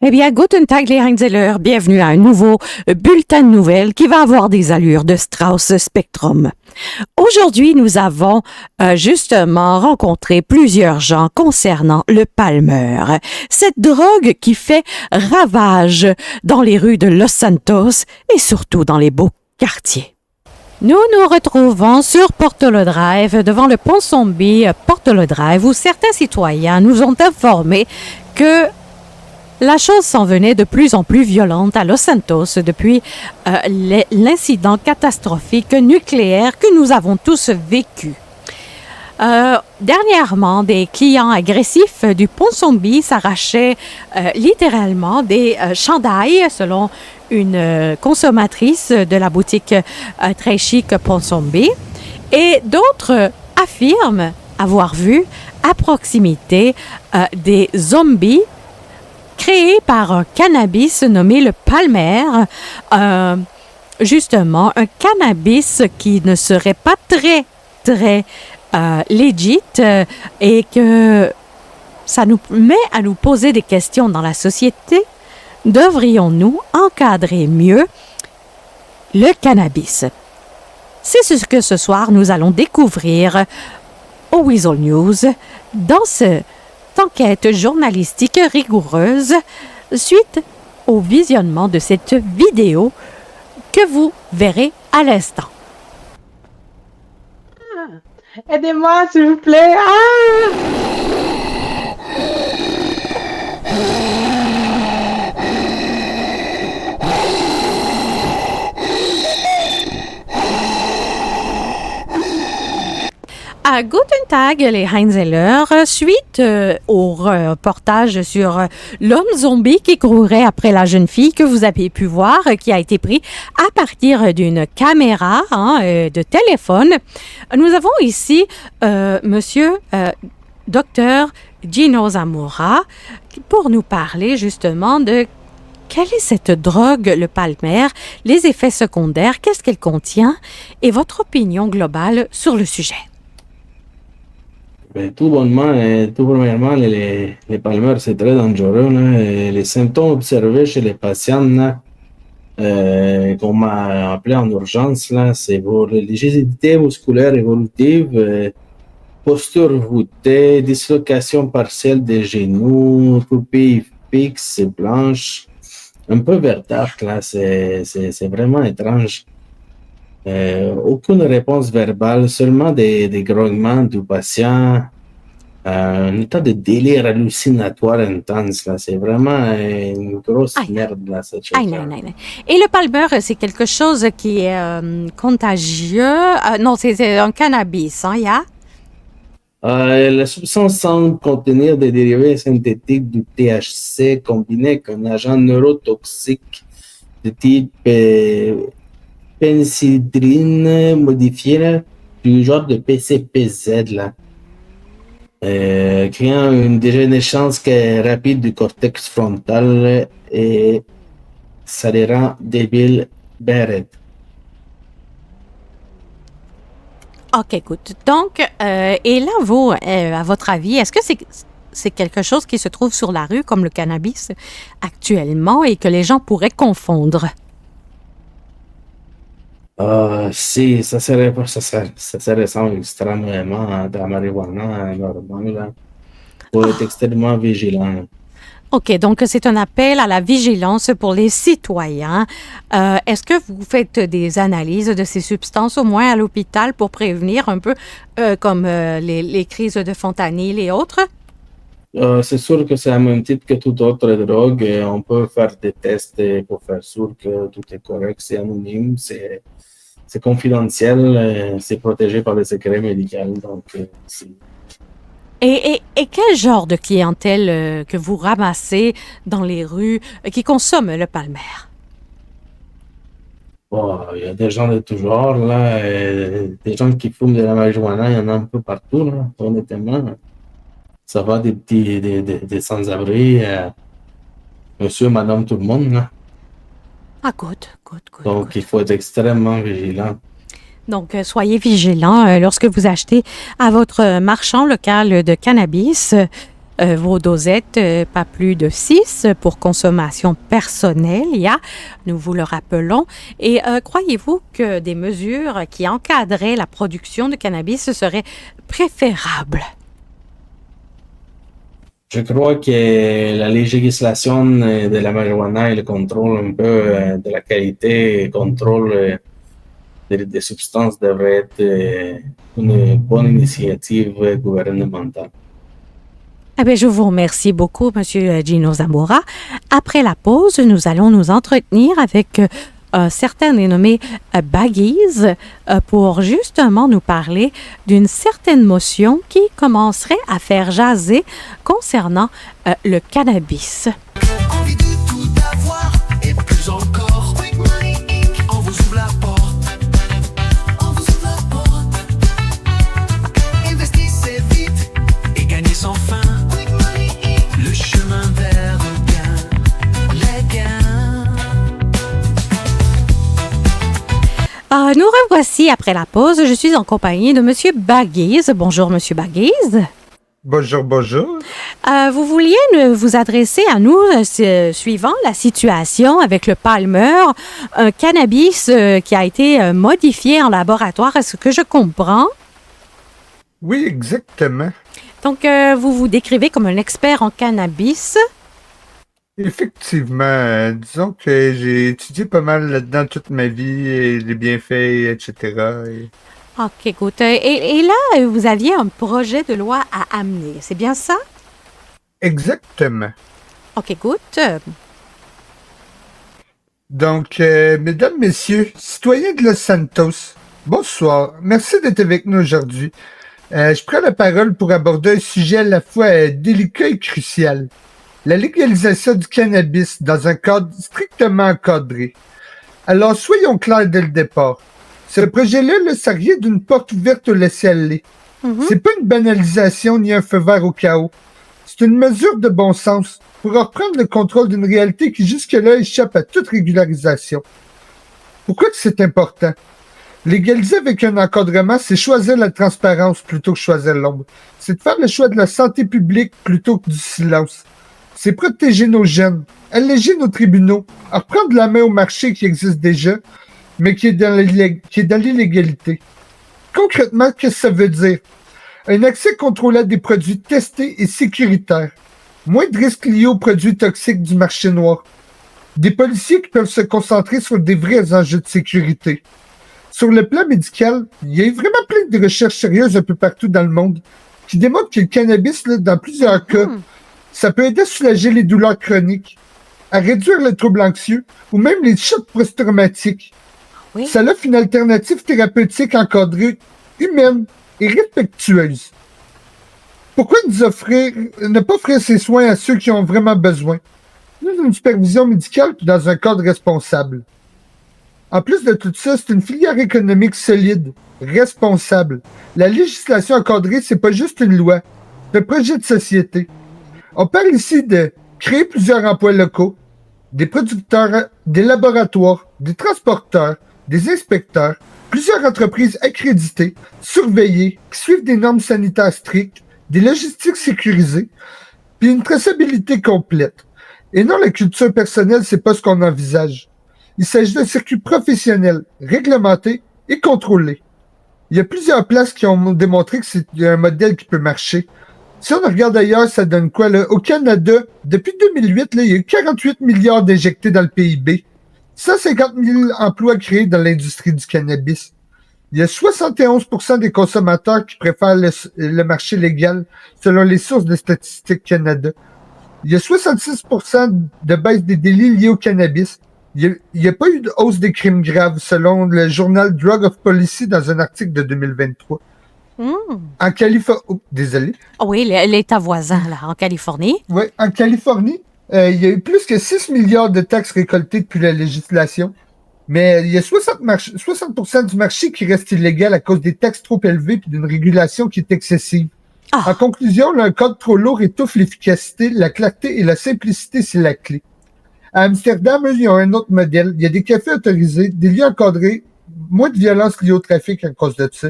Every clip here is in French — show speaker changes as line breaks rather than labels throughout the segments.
Eh bien, Guten Tag les Heinzeller, bienvenue à un nouveau bulletin de nouvelles qui va avoir des allures de Strauss Spectrum. Aujourd'hui, nous avons justement rencontré plusieurs gens concernant le Palmer, cette drogue qui fait ravage dans les rues de Los Santos et surtout dans les beaux quartiers. Nous nous retrouvons sur Portola Drive, devant le pont Zombie Portola Drive, où certains citoyens nous ont informé que la chose s'en venait de plus en plus violente à Los Santos depuis l'incident catastrophique nucléaire que nous avons tous vécu. Dernièrement, des clients agressifs du pont Zombie s'arrachaient littéralement des chandails, selon une consommatrice de la boutique très chic Pont Zombie, et d'autres affirment avoir vu à proximité des zombies créés par un cannabis nommé le Palmer, justement un cannabis qui ne serait pas très legit et que ça nous met à nous poser des questions dans la société. Devrions-nous encadrer mieux le cannabis? C'est ce que ce soir nous allons découvrir au Weasel News dans cette enquête journalistique rigoureuse suite au visionnement de cette vidéo que vous verrez à l'instant.
Aidez-moi, s'il vous plaît.
À Guten Tag, les Heinzeller, suite au reportage sur l'homme zombie qui courait après la jeune fille que vous avez pu voir, qui a été pris à partir d'une caméra de téléphone. Nous avons ici monsieur Dr Gino Zamora pour nous parler justement de quelle est cette drogue, le Palmer, les effets secondaires, qu'est-ce qu'elle contient et votre opinion globale sur le sujet.
Tout bonnement, tout premièrement, les Palmer, c'est très dangereux. Là, et les symptômes observés chez les patients là, qu'on m'a appelé en urgence, là, c'est pour rigidité musculaire évolutive, posture voûtée, dislocation partielle des genoux, pupille fixe et blanche, un peu verdâtre, là, c'est vraiment étrange. Aucune réponse verbale, seulement des grognements du patient, un état de délire hallucinatoire intense. Là. C'est vraiment une grosse merde, là, cette chose.
Et le Palmer, c'est quelque chose qui est contagieux. Non, c'est un cannabis, hein,
La substance semble contenir des dérivés synthétiques du THC combinés avec un agent neurotoxique de type pénicilline modifiée du genre de PCPZ, là, créant une dégénérescence rapide du cortex frontal et ça les rend débiles, raides.
OK, écoute. Donc, et là, vous, à votre avis, est-ce que c'est quelque chose qui se trouve sur la rue, comme le cannabis, actuellement, et que les gens pourraient confondre?
Si, ça se ressemble extrêmement à de la marijuana normale. Là. Faut être extrêmement vigilant.
OK, donc c'est un appel à la vigilance pour les citoyens. Est-ce que vous faites des analyses de ces substances, au moins à l'hôpital, pour prévenir un peu comme les crises de fentanyl et autres?
C'est sûr que c'est à même titre que toute autre drogue. On peut faire des tests pour faire sûr que tout est correct, c'est anonyme, c'est confidentiel, c'est protégé par le secret médical. Donc,
Et quel genre de clientèle que vous ramassez dans les rues qui consomme le Palmer?
Il y a des gens de tout genre, là, des gens qui fument de la marijuana, il y en a un peu partout, là, honnêtement. Ça va des sans-abri, monsieur, madame, tout le monde, là.
Ah, good.
Donc, il faut être extrêmement vigilant.
Donc, soyez vigilants lorsque vous achetez à votre marchand local de cannabis. vos dosettes, pas plus de 6 pour consommation personnelle, nous vous le rappelons. Et croyez-vous que des mesures qui encadraient la production de cannabis seraient préférables?
Je crois que la législation de la marijuana et le contrôle un peu de la qualité et contrôle des substances devrait être une bonne initiative gouvernementale.
Eh bien, je vous remercie beaucoup, M. Gino Zamora. Après la pause, nous allons nous entretenir avec un certain dénommé Baggies pour justement nous parler d'une certaine motion qui commencerait à faire jaser concernant le cannabis.
Envie de tout avoir et plus encore. Quick Money Inc. On vous ouvre la porte. On vous ouvre la porte. Investissez vite et gagnez sans fin. Quick Money Inc. Le chemin vers le gain. Les gains.
Nous revoici après la pause. Je suis en compagnie de M. Baggies. Bonjour, M. Baggies.
Bonjour, bonjour.
Vous vouliez vous adresser à nous suivant la situation avec le Palmer, un cannabis qui a été modifié en laboratoire, est-ce que je comprends?
Oui, exactement.
Donc, vous vous décrivez comme un expert en cannabis.
Effectivement, disons que j'ai étudié pas mal là-dedans toute ma vie, et les bienfaits, etc. Et
OK, écoute. Et là, vous aviez un projet de loi à amener, c'est bien ça?
Exactement.
OK, écoute.
Donc, mesdames, messieurs, citoyens de Los Santos, bonsoir. Merci d'être avec nous aujourd'hui. Je prends la parole pour aborder un sujet à la fois délicat et crucial. La légalisation du cannabis dans un cadre strictement encadré. Alors, soyons clairs dès le départ. Ce projet-là, ça rien d'une porte ouverte au laisser-aller. C'est pas une banalisation ni un feu vert au chaos. C'est une mesure de bon sens pour reprendre le contrôle d'une réalité qui jusque-là échappe à toute régularisation. Pourquoi que c'est important? Légaliser avec un encadrement, c'est choisir la transparence plutôt que choisir l'ombre. C'est de faire le choix de la santé publique plutôt que du silence. C'est protéger nos jeunes, alléger nos tribunaux, reprendre la main au marché qui existe déjà, mais qui est dans l'illégalité. Concrètement, qu'est-ce que ça veut dire? Un accès contrôlé à des produits testés et sécuritaires. Moins de risques liés aux produits toxiques du marché noir. Des policiers qui peuvent se concentrer sur des vrais enjeux de sécurité. Sur le plan médical, il y a vraiment plein de recherches sérieuses un peu partout dans le monde qui démontrent que le cannabis, là, dans plusieurs cas, ça peut aider à soulager les douleurs chroniques, à réduire le trouble anxieux ou même les chocs post-traumatiques.
Oui.
Ça offre une alternative thérapeutique encadrée, humaine et respectueuse. Pourquoi ne pas offrir ces soins à ceux qui ont vraiment besoin? Dans une supervision médicale puis dans un cadre responsable. En plus de tout ça, c'est une filière économique solide, responsable. La législation encadrée, c'est pas juste une loi, c'est un projet de société. On parle ici de créer plusieurs emplois locaux, des producteurs, des laboratoires, des transporteurs, des inspecteurs, plusieurs entreprises accréditées, surveillées, qui suivent des normes sanitaires strictes, des logistiques sécurisées, puis une traçabilité complète. Et non, la culture personnelle, c'est pas ce qu'on envisage. Il s'agit d'un circuit professionnel, réglementé et contrôlé. Il y a plusieurs places qui ont démontré que c'est un modèle qui peut marcher. Si on regarde ailleurs, ça donne quoi, là? Au Canada, depuis 2008, là, il y a eu 48 milliards d'injectés dans le PIB. 150 000 emplois créés dans l'industrie du cannabis. Il y a 71% des consommateurs qui préfèrent le marché légal, selon les sources de Statistique Canada. Il y a 66% de baisse des délits liés au cannabis. Il n'y a pas eu de hausse des crimes graves, selon le journal Drug of Policy dans un article de 2023. En Californie... Oh, désolé.
Oui, l'État voisin, là, en Californie.
Oui, en Californie, il y a eu plus que 6 milliards de taxes récoltées depuis la législation. Mais il y a 60% du marché qui reste illégal à cause des taxes trop élevées et d'une régulation qui est excessive. En conclusion, là, un code trop lourd étouffe l'efficacité, la clarté et la simplicité, c'est la clé. À Amsterdam, eux, ils ont un autre modèle. Il y a des cafés autorisés, des lieux encadrés, moins de violence liée au trafic à cause de ça.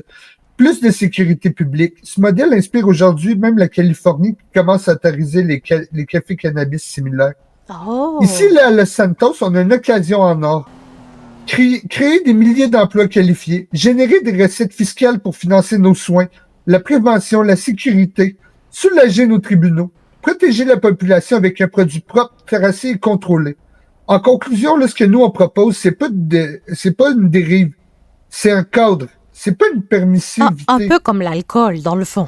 plus de sécurité publique. Ce modèle inspire aujourd'hui même la Californie qui commence à autoriser les cafés cannabis similaires.
Oh!
Ici, là, à Los Santos, on a une occasion en or. Créer des milliers d'emplois qualifiés, générer des recettes fiscales pour financer nos soins, la prévention, la sécurité, soulager nos tribunaux, protéger la population avec un produit propre, tracé et contrôlé. En conclusion, là, ce que nous on propose, c'est pas une dérive, c'est un cadre, c'est pas une permissivité.
Un peu comme l'alcool, dans le fond.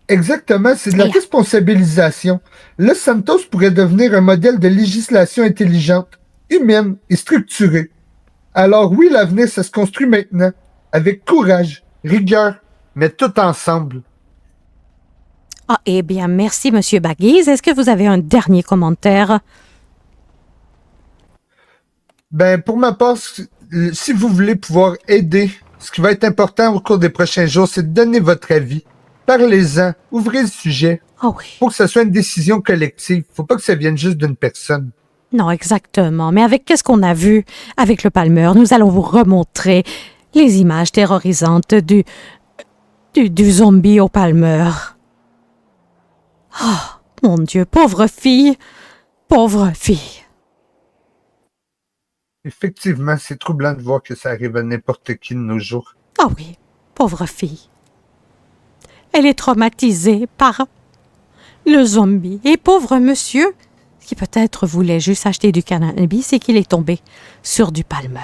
Exactement, c'est de la responsabilisation. Los Santos pourrait devenir un modèle de législation intelligente, humaine et structurée. Alors oui, l'avenir, ça se construit maintenant, avec courage, rigueur, mais tout ensemble.
Ah, eh bien, merci, Monsieur Baguise. Est-ce que vous avez un dernier commentaire?
Ben, pour ma part, si vous voulez pouvoir aider, ce qui va être important au cours des prochains jours, c'est de donner votre avis. Parlez-en, ouvrez le sujet.
Ah oui.
Faut que ce soit une décision collective. Faut pas que ça vienne juste d'une personne.
Non, exactement. Mais avec qu'est-ce qu'on a vu avec le Palmer, nous allons vous remontrer les images terrorisantes du zombie au Palmer. Oh, mon Dieu, pauvre fille. Pauvre fille.
Effectivement, c'est troublant de voir que ça arrive à n'importe qui de nos jours.
Ah oui, pauvre fille. Elle est traumatisée par le zombie. Et pauvre monsieur, qui peut-être voulait juste acheter du cannabis et qu'il est tombé sur du Palmer.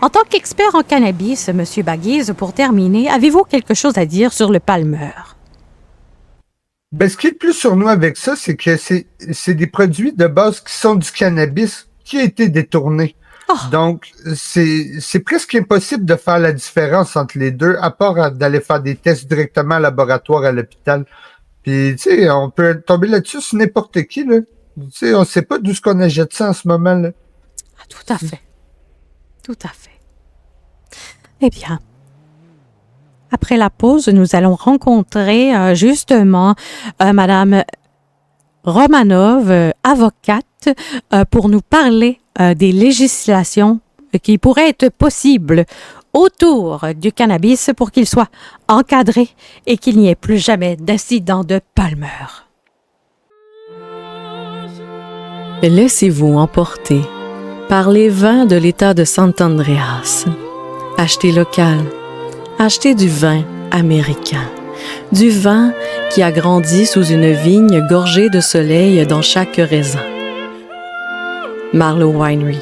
En tant qu'expert en cannabis, Monsieur Baguise, pour terminer, avez-vous quelque chose à dire sur le Palmer?
Ben, ce qui est le plus sur nous avec ça, c'est que c'est des produits de base qui sont du cannabis qui a été détourné.
Oh.
Donc, c'est presque impossible de faire la différence entre les deux, à part d'aller faire des tests directement au laboratoire à l'hôpital. Puis, tu sais, on peut tomber là-dessus sur n'importe qui, là. Tu sais, on sait pas d'où ce qu'on achète ça en ce moment, là.
Ah, tout à fait. Tout à fait. Eh bien, après la pause, nous allons rencontrer justement Madame Romanov, avocate, pour nous parler des législations qui pourraient être possibles autour du cannabis pour qu'il soit encadré et qu'il n'y ait plus jamais d'incident de Palmer.
Laissez-vous emporter par les vins de l'État de Sant'Andreas. Achetez local. Achetez du vin américain. Du vin qui a grandi sous une vigne gorgée de soleil dans chaque raisin. Marlowe Winery,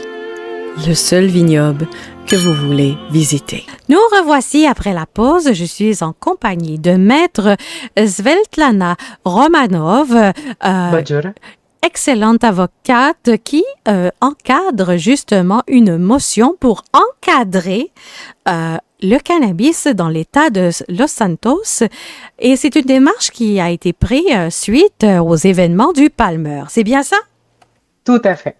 le seul vignoble que vous voulez visiter.
Nous revoici après la pause. Je suis en compagnie de Maître Svetlana Romanov,
Bonjour.
excellente avocate qui encadre justement une motion pour encadrer le cannabis dans l'État de Los Santos. Et c'est une démarche qui a été prise suite aux événements du Palmer. C'est bien ça?
Tout à fait.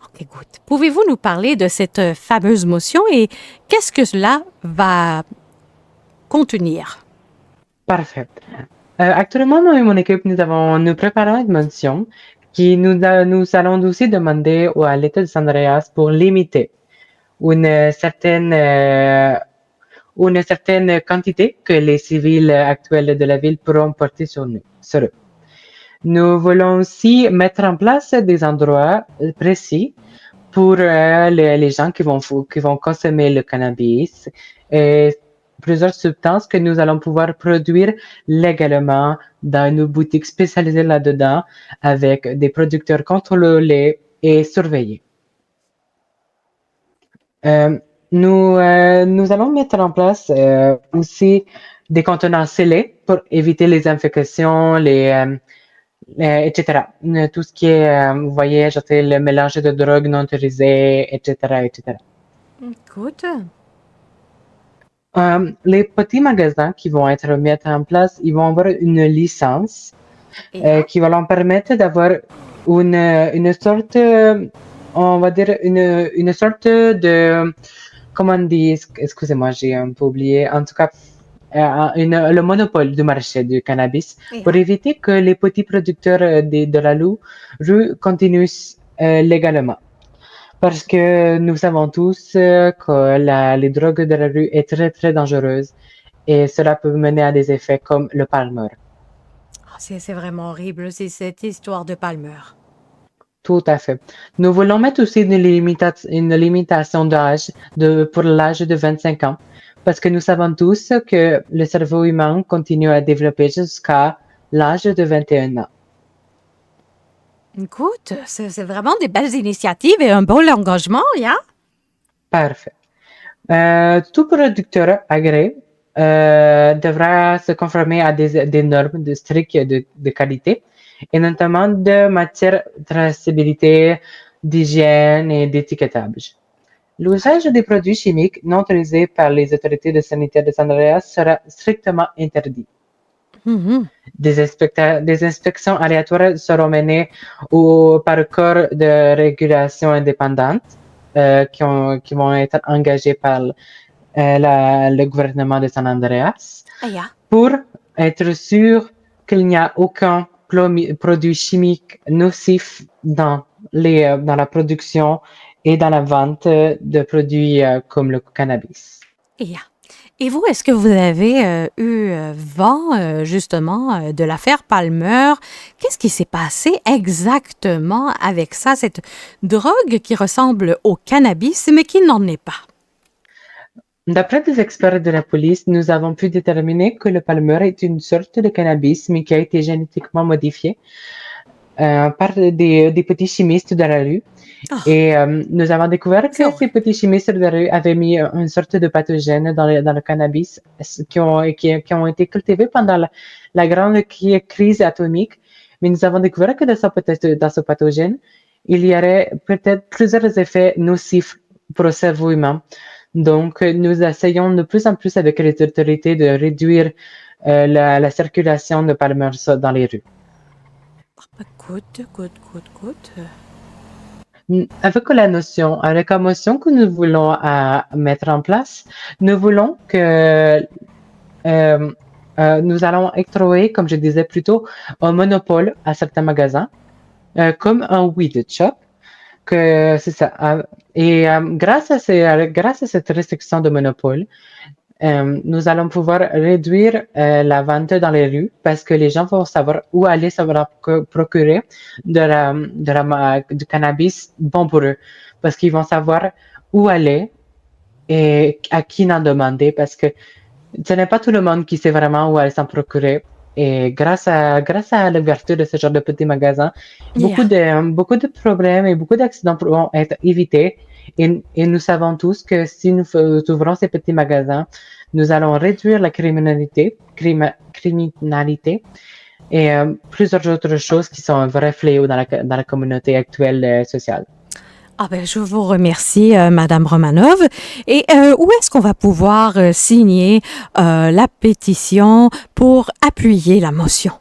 Ok, good. Pouvez-vous nous parler de cette fameuse motion et qu'est-ce que cela va contenir?
Parfait. Actuellement, moi et mon équipe, nous préparons une motion qui nous allons aussi demander à l'État de San Andreas pour limiter une certaine quantité que les civils actuels de la ville pourront porter sur eux. Nous voulons aussi mettre en place des endroits précis pour les gens qui vont consommer le cannabis et plusieurs substances que nous allons pouvoir produire légalement dans une boutique spécialisée là-dedans avec des producteurs contrôlés et surveillés. Nous allons mettre en place aussi des contenants scellés pour éviter les infections, etc. Tout ce qui est, vous voyez, le mélange de drogues non autorisées, etc., etc.
Écoute.
Les petits magasins qui vont être mis en place, ils vont avoir une licence qui va leur permettre d'avoir une sorte, on va dire, une sorte de, comment on dit, excusez-moi, j'ai un peu oublié, en tout cas, le monopole du marché du cannabis pour éviter que les petits producteurs de la rue continuent légalement. Parce que nous savons tous que les drogues de la rue est très, très dangereuse et cela peut mener à des effets comme le Palmer.
Ah, c'est vraiment horrible, c'est cette histoire de Palmer.
Tout à fait. Nous voulons mettre aussi une limitation d'âge pour l'âge de 25 ans parce que nous savons tous que le cerveau humain continue à développer jusqu'à l'âge de 21 ans.
Écoute, c'est vraiment des belles initiatives et un beau engagement, yeah?
Parfait. Tout producteur agréé devra se conformer à des normes strictes de qualité et notamment de matière traçabilité, d'hygiène et d'étiquetage. L'usage des produits chimiques non autorisés par les autorités de sanitaire de San Andreas sera strictement interdit.
Mhm.
Des inspections aléatoires seront menées par corps de régulation indépendante qui vont être engagés par le gouvernement de San Andreas
Ah, yeah.
pour être sûr qu'il n'y a aucun produit chimique nocif dans la production et dans la vente de produits comme le cannabis.
Yeah. Et vous, est-ce que vous avez eu vent justement de l'affaire Palmer? Qu'est-ce qui s'est passé exactement avec ça, cette drogue qui ressemble au cannabis mais qui n'en est pas?
D'après des experts de la police, nous avons pu déterminer que le Palmer est une sorte de cannabis, mais qui a été génétiquement modifié par des petits chimistes de la rue.
Oh.
Et nous avons découvert
C'est
que
horrible.
ces petits chimistes de la rue avaient mis une sorte de pathogène dans le cannabis qui ont été cultivés pendant la grande crise atomique. Mais nous avons découvert que dans ce pathogène, il y aurait peut-être plusieurs effets nocifs pour le cerveau humain. Donc, nous essayons de plus en plus avec les autorités de réduire la circulation de Palmer dans les rues.
Good.
Avec la motion que nous voulons mettre en place, nous voulons que nous allons octroyer, comme je disais plus tôt, un monopole à certains magasins, comme un weed shop. Que c'est ça. Et grâce à cette restriction de monopole, nous allons pouvoir réduire la vente dans les rues parce que les gens vont savoir où aller se procurer du cannabis bon pour eux. Parce qu'ils vont savoir où aller et à qui en demander parce que ce n'est pas tout le monde qui sait vraiment où aller s'en procurer. Et grâce à l'ouverture de ce genre de petits magasins, beaucoup de problèmes et beaucoup d'accidents pourront être évités. Et nous savons tous que si nous ouvrons ces petits magasins, nous allons réduire la criminalité et plusieurs autres choses qui sont un vrai fléau dans la communauté actuelle sociale.
Ah ben, je vous remercie, Madame Romanov. Et où est-ce qu'on va pouvoir signer la pétition pour appuyer la motion?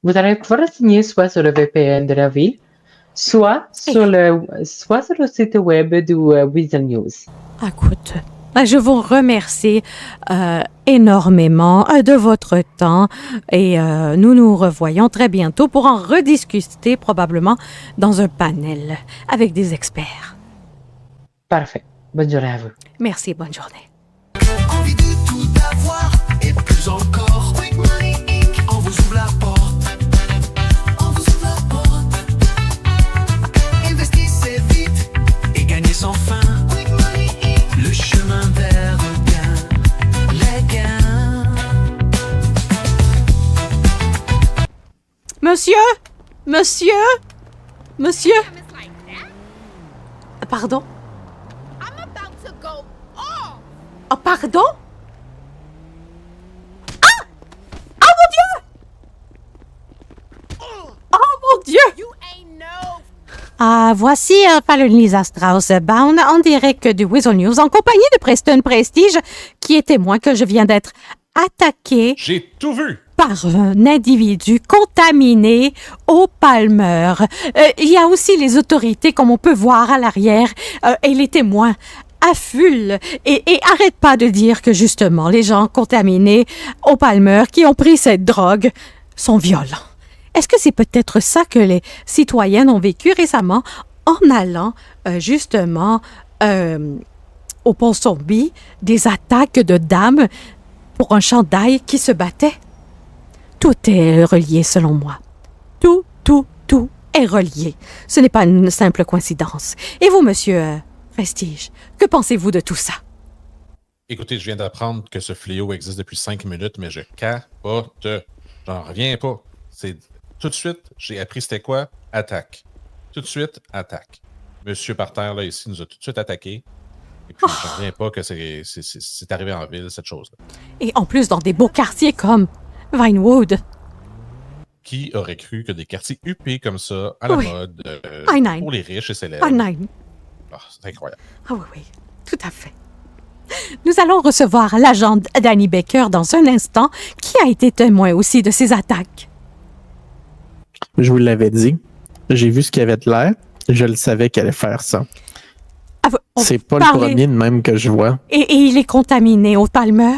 Vous allez pouvoir signer soit sur le VPN de la ville, soit sur le site web du Weasel News.
Écoute, je vous remercie énormément de votre temps et nous nous revoyons très bientôt pour en rediscuter probablement dans un panel avec des experts.
Parfait. Bonne journée à vous.
Merci, bonne journée.
Envie de tout avoir et plus encore. Quick Money Inc. On vous ouvre la porte. On vous ouvre la porte. Investissez vite et gagnez sans fin. Quick Money Inc. Le chemin vers le gain. Les gains.
Monsieur? Pardon? Oh, pardon? Mon Dieu! Voici Palonisa Strauss-Bound en direct du Weasel News en compagnie de Preston Prestige qui est témoin que je viens d'être attaqué
J'ai tout vu.
par un individu contaminé au Palmer. Il y a aussi les autorités, comme on peut voir à l'arrière, et les témoins affulent et arrêtent pas de dire que justement les gens contaminés au Palmer qui ont pris cette drogue sont violents. Est-ce que c'est peut-être ça que les citoyennes ont vécu récemment en allant justement au Ponsonby des attaques de dames pour un chandail qui se battait. Tout est relié selon moi. Tout est relié. Ce n'est pas une simple coïncidence. Et vous, monsieur Prestige, que pensez-vous de tout ça?
Écoutez, je viens d'apprendre que ce fléau existe depuis 5 minutes, mais je capote. J'en reviens pas. C'est tout de suite, j'ai appris c'était quoi? Attaque. Tout de suite, attaque. Monsieur par terre, là, ici, nous a tout de suite attaqué. Et puis, j'en reviens pas que c'est arrivé en ville, cette chose-là.
Et en plus, dans des beaux quartiers comme Vinewood.
Qui aurait cru que des quartiers huppés comme ça, à la
Oui.
mode,
I9.
pour les riches et célèbres.
Ah, nine.
Ah, c'est incroyable.
Ah oui, tout à fait. Nous allons recevoir l'agent Danny Baker dans un instant, qui a été témoin aussi de ces attaques.
Je vous l'avais dit. J'ai vu ce qu'il y avait de l'air. Je le savais qu'elle allait faire ça.
Ah, on
C'est pas
parlait-
le premier de même que je vois.
Et il est contaminé au Palmer?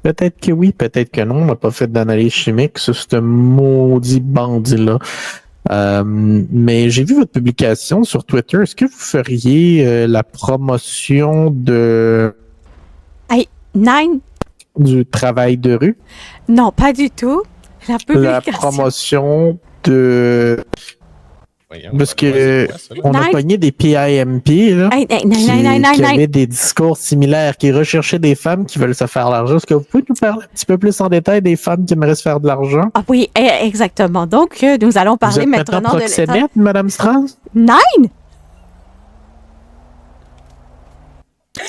Peut-être que oui, peut-être que non. On n'a pas fait d'analyse chimique sur ce maudit bandit-là. Mais j'ai vu votre publication sur Twitter. Est-ce que vous feriez la promotion
Hey, Nine?
du travail de rue?
Non, pas du tout. La
La
publication.
promotion de...
Voyons,
Parce
ouais,
que
c'est quoi, ça, là?
on a
Nine.
pogné des PIMP, là.
Hey, hey,
qui,
nine,
qui
nine.
avaient des discours similaires, qui recherchaient des femmes qui veulent se faire de l'argent. Est-ce que vous pouvez nous parler un petit peu plus en détail des femmes qui aimeraient se faire de l'argent?
Ah oui, exactement. Donc, nous allons
Vous
parler
êtes maintenant
maintenant de l'État.
proxénète, Madame Strauss?
Nine?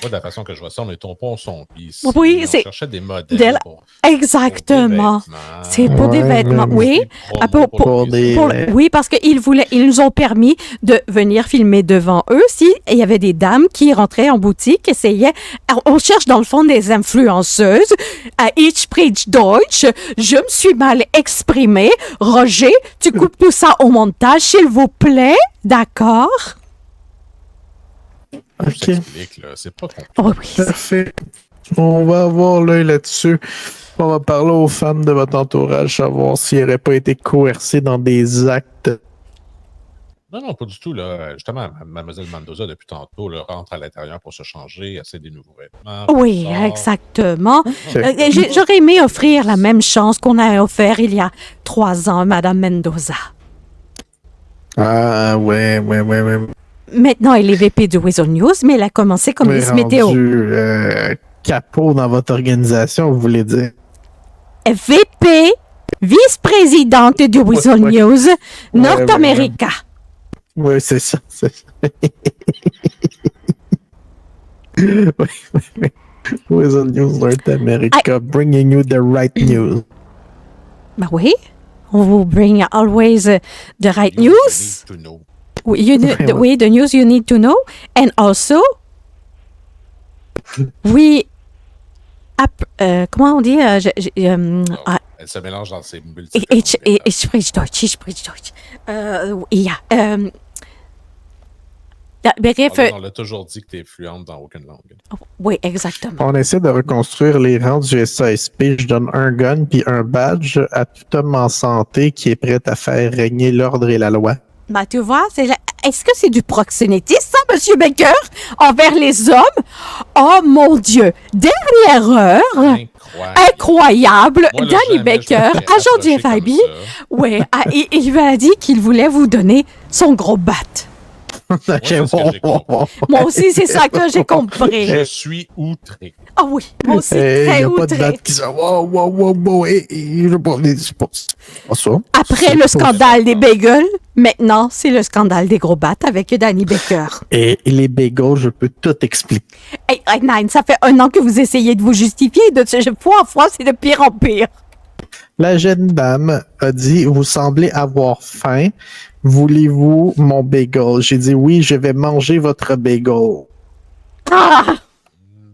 Moi, de la façon que je vois ça, on est au pont son pis.
Oui,
on
c'est-
cherchait des modèles
Del-
pour
Exactement.
des vêtements.
C'est pour des
Ouais,
vêtements,
mais-
oui.
Des promos
Ah,
pour des-
les-
Oui, parce qu'ils nous ont permis de venir filmer devant eux. Si il y avait des dames qui rentraient en boutique, essayaient. Alors, on cherche dans le fond des influenceuses. À Ich preach Deutsch. Je me suis mal exprimée. Roger, tu coupes tout ça au montage, s'il vous plaît. D'accord?
Je
Ok,
t'explique, là, c'est pas compliqué.
Oh oui.
parfait. On va avoir l'œil là-dessus. On va parler aux femmes de votre entourage, savoir s'ils n'auraient pas été coercés dans des actes.
Non, pas du tout. Là. Justement, Mademoiselle Mendoza, depuis tantôt, là, rentre à l'intérieur pour se changer, essaie des nouveaux vêtements.
Oui,
sort.
exactement.
Ok.
J'aurais aimé offrir la même chance qu'on a offert il y a 3 ans à Madame Mendoza.
Ah, ouais.
Maintenant, elle est VP du Weasel News, mais elle a commencé comme
Mais
Miss Météo.
capot dans votre organisation, vous voulez dire?
VP, vice-présidente du Weasel
Ouais.
News,
Ouais,
Nord-América.
Oui, c'est ça. Oui. Weasel News North America, bringing you the right news.
Ben oui, on vous bring always the right
You
news.
need to know.
Oui, the news you need to know. And also, comment on dit?
Elle se mélange dans ses multiples.
Ich spreche Deutsch. Bref,
On l'a toujours dit que tu es fluente dans aucune langue.
oui, exactement.
On essaie de reconstruire les rangs du SASP. Je donne un gun puis un badge à tout homme en santé qui est prêt à faire régner l'ordre et la loi.
Ben, tu vois, est-ce que c'est du proxénétisme, ça, Monsieur Baker, envers les hommes? Oh, mon Dieu! Dernière heure! Incroyable!
Moi, là,
Danny
jamais je me
Baker,
ferais
agent
approcher
du FIB,
comme ça.
ouais, il lui a dit qu'il voulait vous donner son gros bat.
c'est ce que j'ai compris.
Moi aussi, c'est ça que j'ai compris.
Je suis outré.
Ah oui, moi aussi,
Il
très
n'y a pas de
outré.
date qui dit wow, je veux pas venir, c'est pas ça.
Après
C'est
le
pas
scandale des bagels, maintenant, c'est le scandale des gros bats avec Danny Baker.
Et les bagels, je peux tout expliquer.
Hey, Nine, ça fait 1 an que vous essayez de vous justifier. De fois en fois, c'est de pire en pire.
La jeune dame a dit, vous semblez avoir faim. Voulez-vous mon bagel? J'ai dit, oui, je vais manger votre bagel.
Ah!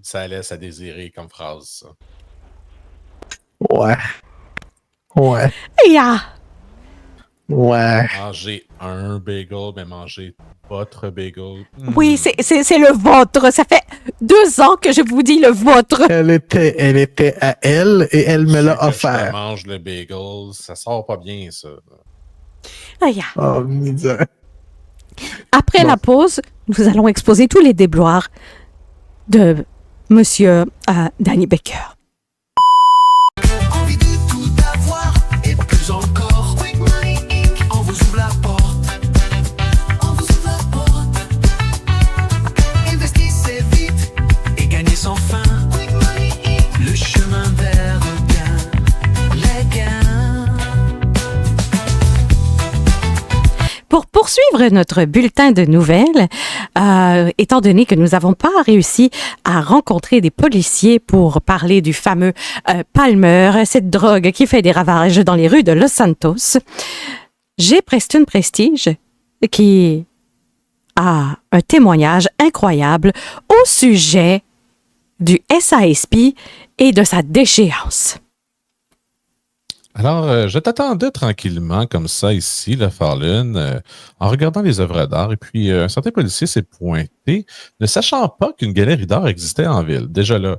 Ça laisse à désirer comme phrase, ça.
Ouais.
Yeah.
Manger un bagel, mais manger votre bagel.
Oui, c'est le vôtre. Ça fait 2 ans que je vous dis le vôtre.
Elle était à elle et elle me l'a
Si que Je
offert.
te mange le bagel, ça sort pas bien, ça.
Ah, yeah.
Oh, misère.
Après
Bon.
la pause, nous allons exposer tous les déboires de Monsieur Danny Baker.
Envie de tout avoir et plus encore. Quick Money Inc. On vous ouvre la porte. On vous ouvre la porte. Investissez vite et gagnez sans fin. Quick Money Inc. Le chemin vers le gain. Les gains.
Pour poursuivre notre bulletin de nouvelles, étant donné que nous n'avons pas réussi à rencontrer des policiers pour parler du fameux Palmer, cette drogue qui fait des ravages dans les rues de Los Santos, j'ai Preston Prestige qui a un témoignage incroyable au sujet du SASP et de sa déchéance.
Alors, je t'attendais tranquillement comme ça ici, la Farlune, en regardant les œuvres d'art. Et puis, un certain policier s'est pointé, ne sachant pas qu'une galerie d'art existait en ville. Déjà là,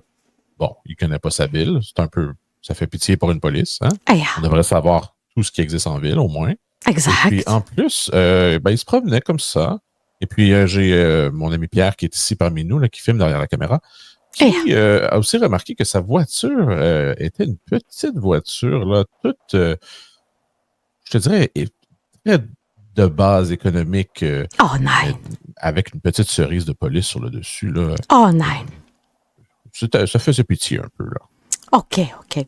bon, il connaît pas sa ville. C'est un peu, ça fait pitié pour une police. Hein?
Aïe,
On devrait savoir tout ce qui existe en ville, au moins. Et
exact.
puis, en plus, il se promenait comme ça. Et puis, j'ai mon ami Pierre qui est ici parmi nous, là, qui filme derrière la caméra, qui a aussi remarqué que sa voiture était une petite voiture, là, toute, je te dirais, très de base économique,
Oh, nine.
avec une petite cerise de police sur le dessus. Là.
Oh, nine.
Ça faisait pitié un peu. Là.
OK,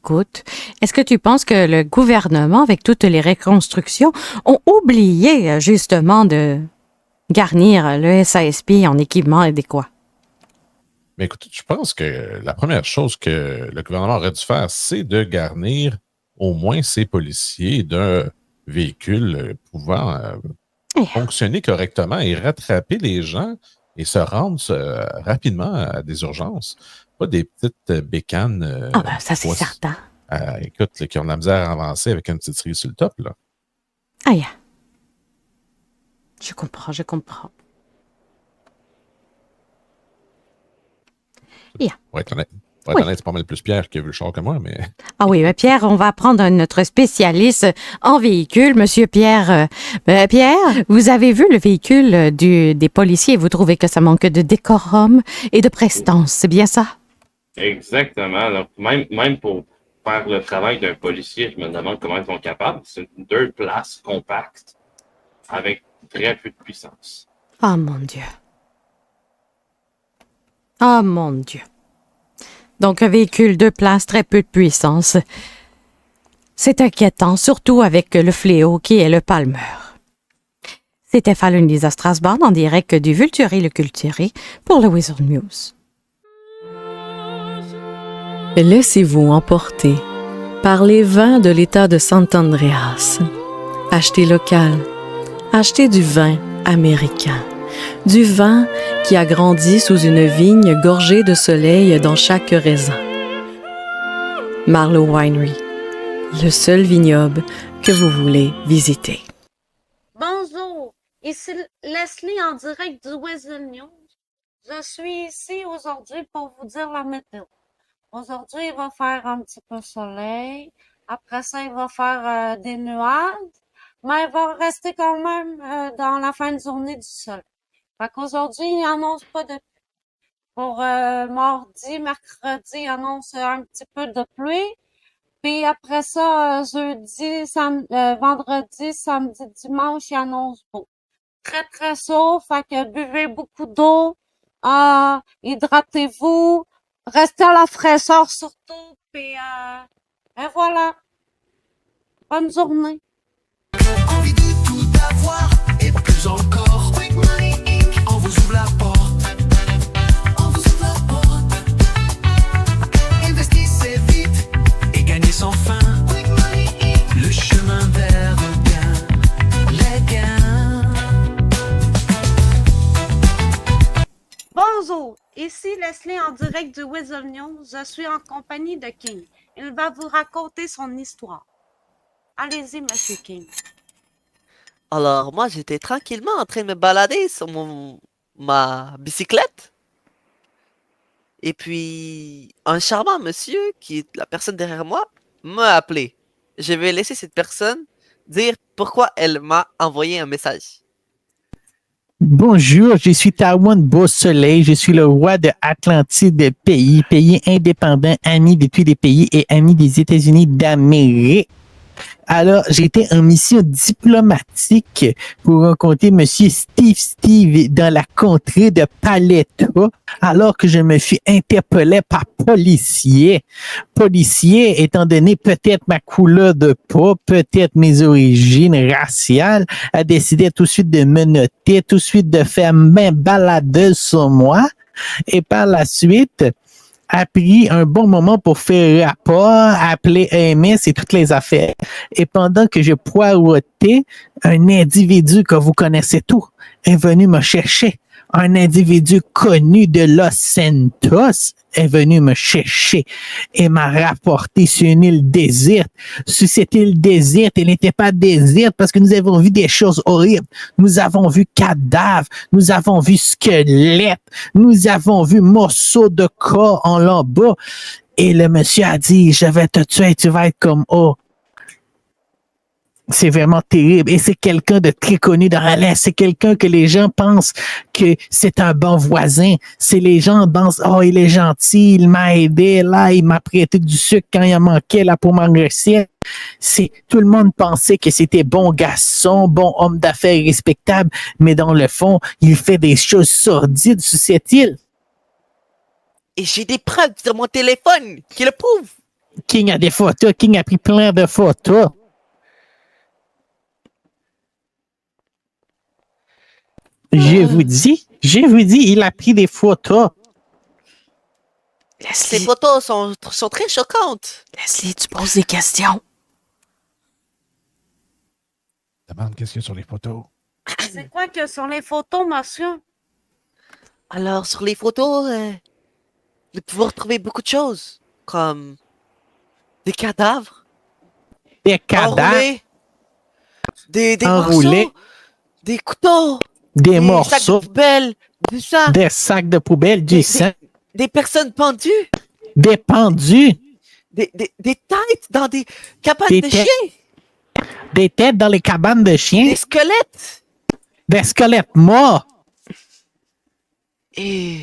good. Est-ce que tu penses que le gouvernement, avec toutes les reconstructions, ont oublié justement de garnir le SASP en équipement adéquat?
Mais écoute, je pense que la première chose que le gouvernement aurait dû faire, c'est de garnir au moins ses policiers d'un véhicule pouvant fonctionner correctement et rattraper les gens et se rendre rapidement à des urgences. Pas des petites bécanes.
Ah ben, ça c'est
ouais,
certain.
écoute, là, qui ont de la misère à avancer avec une petite cerise sur le top. Là.
Aïe. Je comprends.
Pour être honnête,
Oui.
c'est pas mal plus Pierre qui a vu le char que moi, mais
Ah oui, Pierre, on va prendre notre spécialiste en véhicule, Monsieur Pierre. Pierre, vous avez vu le véhicule des policiers et vous trouvez que ça manque de décorum et de prestance, c'est bien ça?
Exactement. Donc, même pour faire le travail d'un policier, je me demande comment ils sont capables. C'est une 2 places compacte avec très peu de puissance.
Oh mon Dieu. Oh mon Dieu. Donc, un véhicule 2 places, très peu de puissance. C'est inquiétant, surtout avec le fléau qui est le Palmer. C'était Fallon Lisa Strasbourg en direct du Vulturé le Culturé pour le Wizard News.
Laissez-vous emporter par les vins de l'État de Sant'Andreas. Achetez local. Achetez du vin américain. Du vin qui a grandi sous une vigne gorgée de soleil dans chaque raisin. Marlowe Winery, le seul vignoble que vous voulez visiter.
Bonjour, ici Leslie en direct du Wizard News. Je suis ici aujourd'hui pour vous dire la météo. Aujourd'hui, il va faire un petit peu soleil. Après ça, il va faire des nuages. Mais il va rester quand même dans la fin de journée du soleil. Fait qu'aujourd'hui, il n'annonce pas de pluie. Pour mardi, mercredi, il annonce un petit peu de pluie. Puis après ça, vendredi, samedi, dimanche, il annonce beau. Très, très chaud. Fait que buvez beaucoup d'eau. Hydratez-vous. Restez à la fraîcheur surtout. Puis et voilà. Bonne journée.
Envie de tout avoir et plus encore. Quick Money Inc. On vous ouvre la porte. On vous ouvre la porte. Investissez vite et gagnez sans fin. Quick Money Inc. Le chemin vers le gain. Les gains.
Bonjour, ici Leslie en direct du Wizard News. Je suis en compagnie de King. Il va vous raconter son histoire. Allez-y, Monsieur King.
Alors, moi, j'étais tranquillement en train de me balader sur ma bicyclette. Et puis, un charmant monsieur, qui est la personne derrière moi, m'a appelé. Je vais laisser cette personne dire pourquoi elle m'a envoyé un message.
Bonjour, je suis Tawan Beau-Soleil, je suis le roi de Atlantide pays, pays indépendant, ami de tous les pays et ami des États-Unis d'Amérique. Alors, j'étais en mission diplomatique pour rencontrer Monsieur Steve dans la contrée de Paletta, alors que je me suis interpellé par policier. Policier, étant donné peut-être ma couleur de peau, peut-être mes origines raciales, a décidé tout de suite de me noter, tout de suite de faire main baladeuse sur moi. Et par la suite, a pris un bon moment pour faire rapport, appeler EMS et toutes les affaires. Et pendant que je poireautais, un individu que vous connaissez tout est venu me chercher. Un individu connu de Los Santos est venu me chercher et m'a rapporté sur une île déserte. Sur cette île déserte, elle n'était pas déserte parce que nous avons vu des choses horribles. Nous avons vu cadavres, nous avons vu squelettes, nous avons vu morceaux de corps en lambeaux. Et le monsieur a dit, je vais te tuer, tu vas être comme oh. C'est vraiment terrible. Et c'est quelqu'un de très connu dans l'Est. C'est quelqu'un que les gens pensent que c'est un bon voisin. C'est les gens pensent, oh, il est gentil, il m'a aidé, là, il m'a prêté du sucre quand il en manquait, là, pour m'engraisser. Tout le monde pensait que c'était bon garçon, bon homme d'affaires respectable, mais dans le fond, il fait des choses sordides sur cette île.
Et j'ai des preuves sur mon téléphone qui le prouvent.
King a des photos. King a pris plein de photos. Je vous dis, il a pris des photos.
Ces photos sont très choquantes.
Leslie, tu poses des questions.
Demande qu'est-ce qu'il y a sur les photos.
C'est quoi que sur les photos, monsieur?
Alors, sur les photos, vous pouvez retrouver beaucoup de choses, comme des cadavres, enroulés, des
Enroulés.
morceaux, des couteaux,
Des
sacs de
morceaux,
poubelle, du sang,
des sacs de poubelle, du sang,
des personnes pendues,
des pendus,
des têtes dans des cabanes
Des
de
têtes.
chiens,
des têtes dans les cabanes de chiens,
des squelettes.
des squelettes morts.
Et...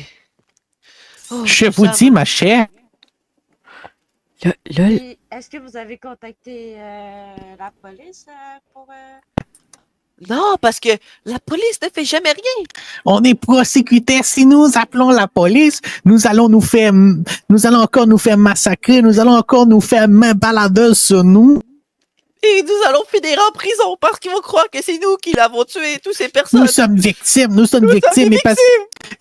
Oh,
Je
tout
vous
ça
dis,
va.
ma chère,
Puis, est-ce que vous avez contacté la police pour...
Non, parce que la police ne fait jamais rien.
on est prosécutés. Si nous appelons la police, nous allons encore nous faire massacrer, nous allons encore nous faire main baladeuse sur nous.
Et nous allons finir en prison parce qu'ils vont croire que c'est nous qui l'avons tué, toutes ces personnes.
Nous sommes victimes, nous sommes
Nous
victimes.
sommes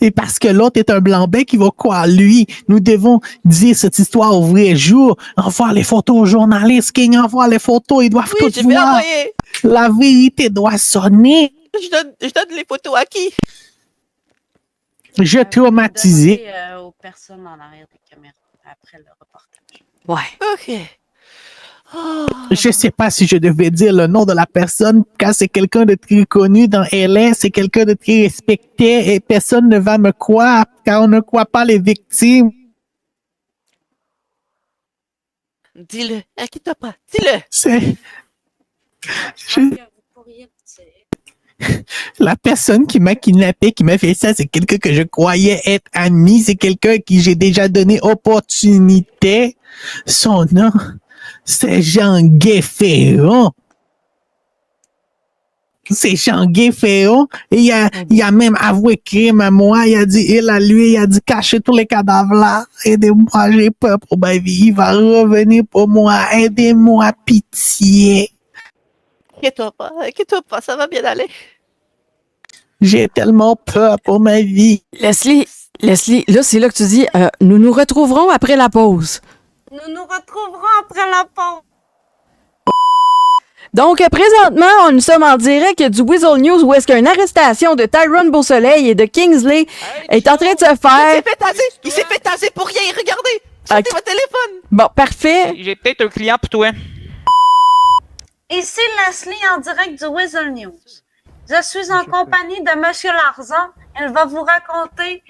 Et parce que l'autre est un blanc-bec qui va croire lui. Nous devons dire cette histoire au vrai jour. Envoie les photos aux journalistes. King, envoie les photos. Ils doivent
Oui,
tout
je vais
voir.
envoyer.
La vérité doit sonner.
Je donne les photos à qui?
Je traumatisé.
Demander, aux personnes en arrière des caméras après le reportage.
Ouais.
OK. Oh.
Je sais pas si je devais dire le nom de la personne, car c'est quelqu'un de très connu dans LA, c'est quelqu'un de très respecté et personne ne va me croire, car on ne croit pas les victimes.
Dis-le, inquiète-toi pas, dis-le.
C'est
Je pense que vous pourriez le dire.
la personne qui m'a kidnappé, qui m'a fait ça, c'est quelqu'un que je croyais être ami, c'est quelqu'un qui j'ai déjà donné opportunité. Son nom, c'est Jean-Guy Ferron. C'est Jean-Guy Ferron. Et il a même avoué crime à moi. Il a dit, cachez tous les cadavres là. Aidez-moi, j'ai peur pour ma vie. Il va revenir pour moi. Aidez-moi, pitié.
Inquiète-toi pas, ça va bien aller.
J'ai tellement peur pour ma vie.
Leslie, là, c'est là que tu dis, nous nous retrouverons après la pause.
Nous nous retrouverons après la pause.
Donc, présentement, nous sommes en direct du Weasel News où est-ce qu'une arrestation de Tyrone Beausoleil et de Kingsley est en train de se faire.
Il s'est fait taser pour rien, regardez.
Ok.
Sortez votre téléphone.
Bon, parfait.
J'ai peut-être un client pour toi.
Ici Leslie en direct du Weasel News. Je suis en compagnie de Monsieur Larzan. Elle va vous raconter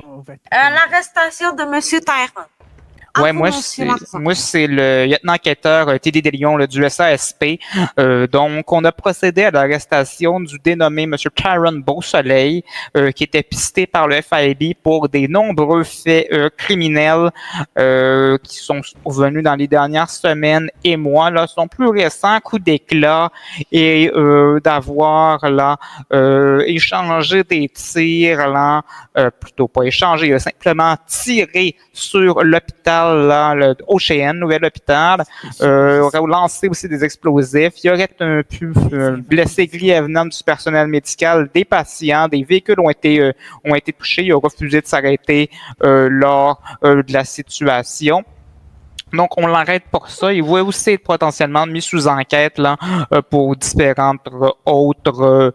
l'arrestation de Monsieur Tyrone. À
Ouais,
vous, monsieur Martin.
moi, c'est le lieutenant-enquêteur T.D. Deslions là, du SASP. Donc, on a procédé à l'arrestation du dénommé M. Tyron Beausoleil, qui était pisté par le FIB pour des nombreux faits criminels qui sont survenus dans les dernières semaines et mois. Là, son plus récent coup d'éclat est d'avoir là échangé des tirs, là, plutôt pas échangé, il a simplement tiré sur l'hôpital, là, le Ocean, nouvel hôpital, aurait lancé aussi des explosifs. Il aurait pu blesser grièvement du personnel médical, des patients, des véhicules ont été touchés. Il a refusé de s'arrêter lors de la situation. Donc, on l'arrête pour ça. Il va aussi être potentiellement mis sous enquête là, pour différentes autres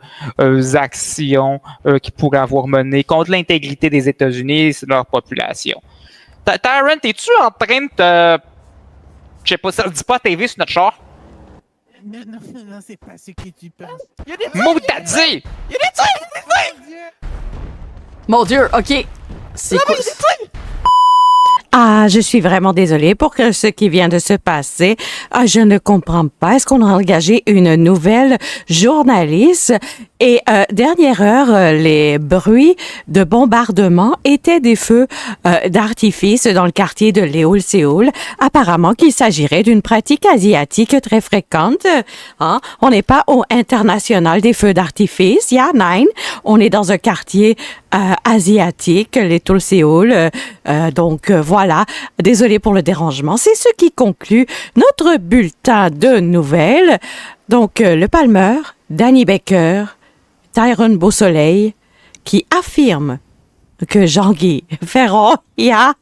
actions qu'il pourrait avoir menées contre l'intégrité des États-Unis et de leur population. Tyron, es-tu en train de te... Je sais pas, ça le dit pas à TV sur notre char?
Non, c'est pas ce que tu penses.
Mot t'as dit!
Mon Dieu, OK. C'est quoi? Ah, je suis vraiment désolée pour ce qui vient de se passer. Ah, je ne comprends pas. Est-ce qu'on a engagé une nouvelle journaliste? Et dernière heure, les bruits de bombardement étaient des feux d'artifice dans le quartier de Léoul-Séoul. Apparemment qu'il s'agirait d'une pratique asiatique très fréquente. Hein? On n'est pas au international des feux d'artifice. Nein. On est dans un quartier asiatique, Léoul-Séoul. Donc voilà. Désolée pour le dérangement. C'est ce qui conclut notre bulletin de nouvelles. Donc le Palmer, Danny Baker, Tyron Beausoleil, qui affirme que Jean-Guy Ferron, est-ce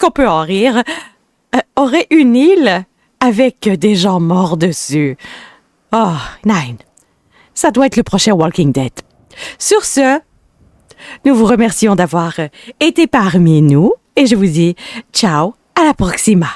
qu'on peut en rire, aurait une île avec des gens morts dessus. Oh, nein. Ça doit être le prochain Walking Dead. Sur ce, nous vous remercions d'avoir été parmi nous et je vous dis ciao, à la proxima.